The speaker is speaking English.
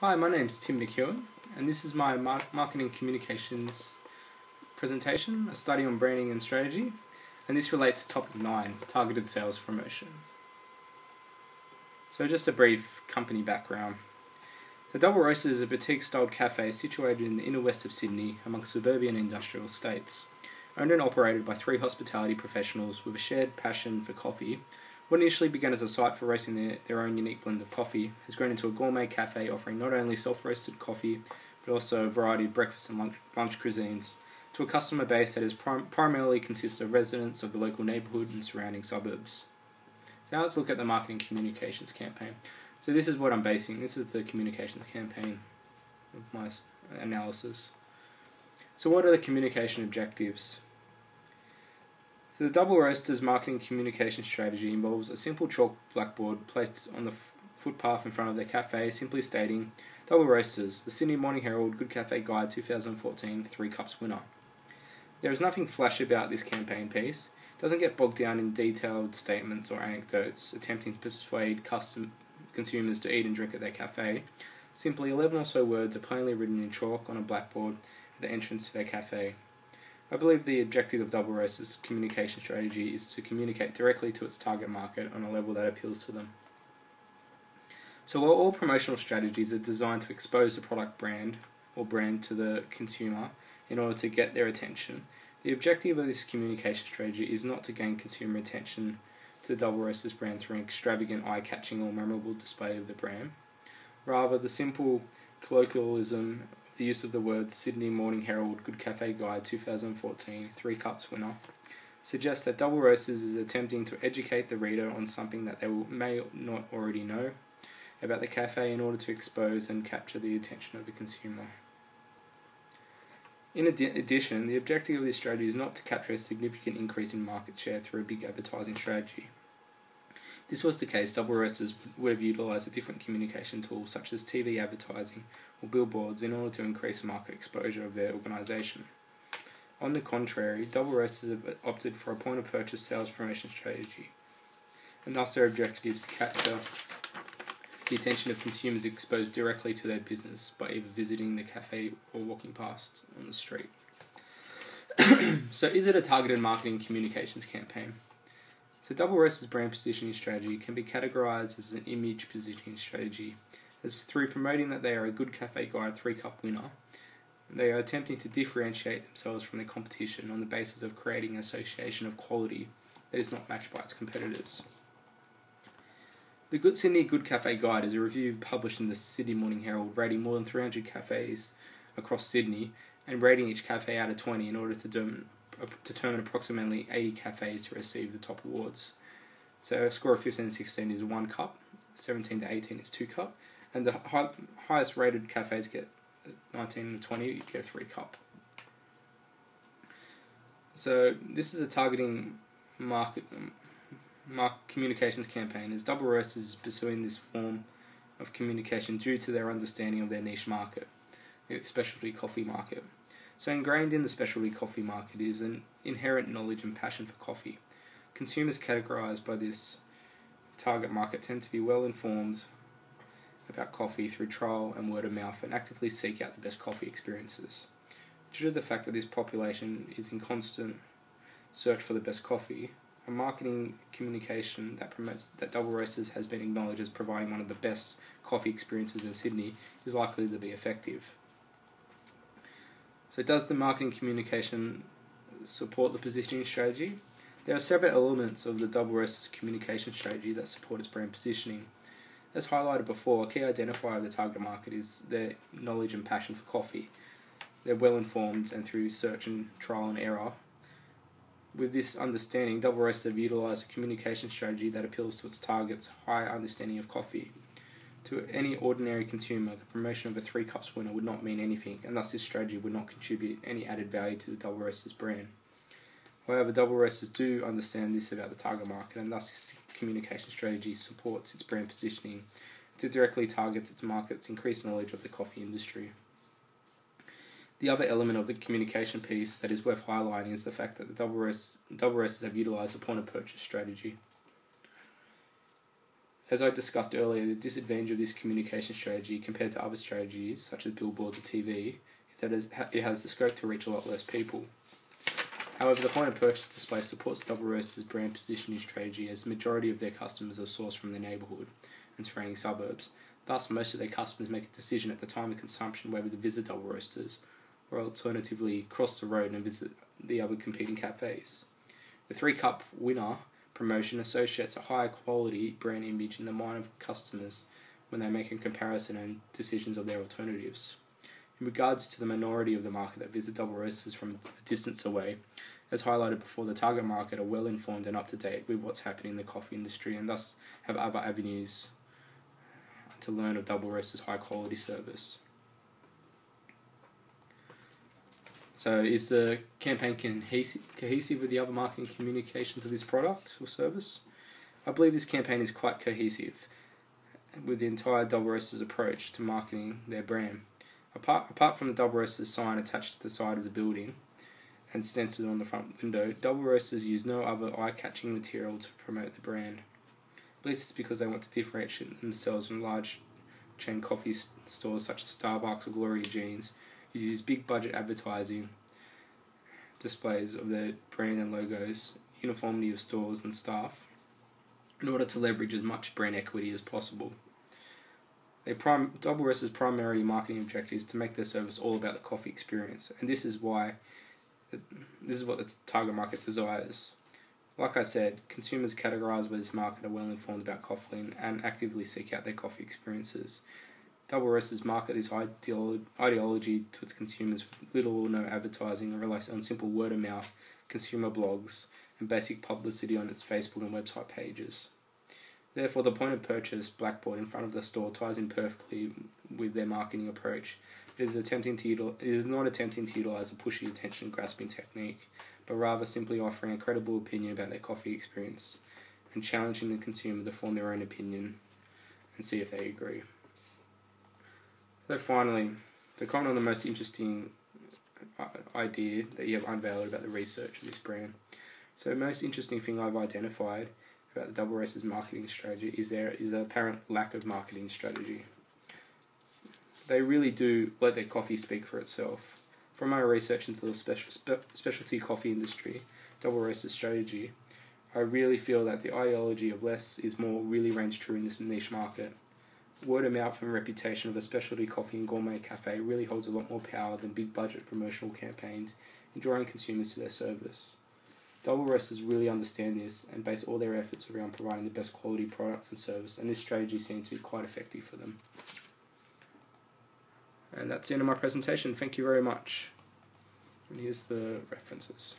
Hi, my name's Tim McKeown, and this is my marketing communications presentation, a study on branding and strategy, and this relates to topic 9, targeted sales promotion. So just a brief company background. The Double Roasters is a boutique-styled cafe situated in the inner west of Sydney amongst suburban industrial estates. Owned and operated by 3 hospitality professionals with a shared passion for coffee, what initially began as a site for roasting their own unique blend of coffee has grown into a gourmet cafe offering not only self-roasted coffee but also a variety of breakfast and lunch cuisines to a customer base that is primarily consists of residents of the local neighbourhood and surrounding suburbs. So now let's look at the marketing communications campaign. So this is what I'm basing. This is the communications campaign of my analysis. So what are the communication objectives? So the Double Roasters marketing communication strategy involves a simple chalk blackboard placed on the footpath in front of their cafe, simply stating, Double Roasters, the Sydney Morning Herald Good Cafe Guide 2014 3 Cups winner. There is nothing flashy about this campaign piece. It doesn't get bogged down in detailed statements or anecdotes attempting to persuade consumers to eat and drink at their cafe. Simply 11 or so words are plainly written in chalk on a blackboard at the entrance to their cafe. I believe the objective of Double Roasters' communication strategy is to communicate directly to its target market on a level that appeals to them. So while all promotional strategies are designed to expose the product brand to the consumer in order to get their attention, the objective of this communication strategy is not to gain consumer attention to the Double Roasters brand through an extravagant, eye-catching or memorable display of the brand. Rather, the simple colloquialism the use of the words Sydney Morning Herald Good Cafe Guide 2014 3 Cups winner suggests that Double Roasters is attempting to educate the reader on something that they may not already know about the cafe in order to expose and capture the attention of the consumer. In addition, the objective of this strategy is not to capture a significant increase in market share through a big advertising strategy. If this was the case, Double Roasters would have utilised a different communication tool such as TV advertising or billboards in order to increase market exposure of their organisation. On the contrary, Double Roasters have opted for a point-of-purchase sales promotion strategy, and thus their objective is to capture the attention of consumers exposed directly to their business by either visiting the cafe or walking past on the street. So is it a targeted marketing communications campaign? So Double Roasters' brand positioning strategy can be categorised as an image positioning strategy, as through promoting that they are a Good Cafe Guide 3 Cup winner, they are attempting to differentiate themselves from their competition on the basis of creating an association of quality that is not matched by its competitors. The Sydney Good Cafe Guide is a review published in the Sydney Morning Herald rating more than 300 cafes across Sydney and rating each cafe out of 20 in order to determine approximately 80 cafes to receive the top awards. So a score of 15 to 16 is 1 cup, 17 to 18 is 2 cup, and the highest rated cafes get 19 and 20 get 3 cup. So this is a targeting communications campaign, as Double Roasters is pursuing this form of communication due to their understanding of their niche market, its specialty coffee market. So ingrained in the specialty coffee market is an inherent knowledge and passion for coffee. Consumers categorised by this target market tend to be well informed about coffee through trial and word of mouth and actively seek out the best coffee experiences. Due to the fact that this population is in constant search for the best coffee, a marketing communication that promotes that Double Roasters has been acknowledged as providing one of the best coffee experiences in Sydney is likely to be effective. So does the marketing communication support the positioning strategy? There are several elements of the Double Roasters communication strategy that support its brand positioning. As highlighted before, a key identifier of the target market is their knowledge and passion for coffee. They're well informed and through search and trial and error. With this understanding, Double Roasters have utilised a communication strategy that appeals to its target's high understanding of coffee. To any ordinary consumer, the promotion of a 3 Cups winner would not mean anything, and thus this strategy would not contribute any added value to the Double Roasters brand. However, Double Roasters do understand this about the target market, and thus this communication strategy supports its brand positioning to directly target its market's increased knowledge of the coffee industry. The other element of the communication piece that is worth highlighting is the fact that the Double Roasters have utilised a point-of-purchase strategy. As I discussed earlier, the disadvantage of this communication strategy compared to other strategies, such as billboards or TV, is that it has the scope to reach a lot less people. However, the point of purchase display supports Double Roasters' brand positioning strategy, as the majority of their customers are sourced from their neighbourhood and surrounding suburbs. Thus, most of their customers make a decision at the time of consumption whether to visit Double Roasters, or alternatively cross the road and visit the other competing cafes. The 3-cup winner promotion associates a higher quality brand image in the mind of customers when they make a comparison and decisions of their alternatives. In regards to the minority of the market that visit Double Roasters from a distance away, as highlighted before, the target market are well informed and up to date with what's happening in the coffee industry, and thus have other avenues to learn of Double Roasters' high quality service. So is the campaign cohesive with the other marketing communications of this product or service? I believe this campaign is quite cohesive with the entire Double Roasters approach to marketing their brand. Apart from the Double Roasters sign attached to the side of the building and stenciled on the front window, Double Roasters use no other eye-catching material to promote the brand. At least it's because they want to differentiate themselves from large chain coffee stores such as Starbucks or Gloria Jeans, who use big budget advertising displays of their brand and logos, uniformity of stores and staff, in order to leverage as much brand equity as possible. Double Roasters' primary marketing objective is to make their service all about the coffee experience, and this is what the target market desires. Like I said, consumers categorised by this market are well informed about coffee and actively seek out their coffee experiences. Double Roasters market this ideology to its consumers with little or no advertising, and relies on simple word of mouth, consumer blogs, and basic publicity on its Facebook and website pages. Therefore, the point of purchase blackboard in front of the store ties in perfectly with their marketing approach. It is not attempting to utilise a pushy attention grasping technique, but rather simply offering a credible opinion about their coffee experience and challenging the consumer to form their own opinion and see if they agree. So finally, to comment on the most interesting idea that you have unveiled about the research of this brand. So the most interesting thing I've identified about the Double Roasters marketing strategy is there is an apparent lack of marketing strategy. They really do let their coffee speak for itself. From my research into the specialty coffee industry, Double Roasters strategy, I really feel that the ideology of less is more really reigns true in this niche market. Word of mouth and reputation of a specialty coffee and gourmet cafe really holds a lot more power than big budget promotional campaigns in drawing consumers to their service. Double Roasters really understand this and base all their efforts around providing the best quality products and service, and this strategy seems to be quite effective for them. And that's the end of my presentation. Thank you very much. And here's the references.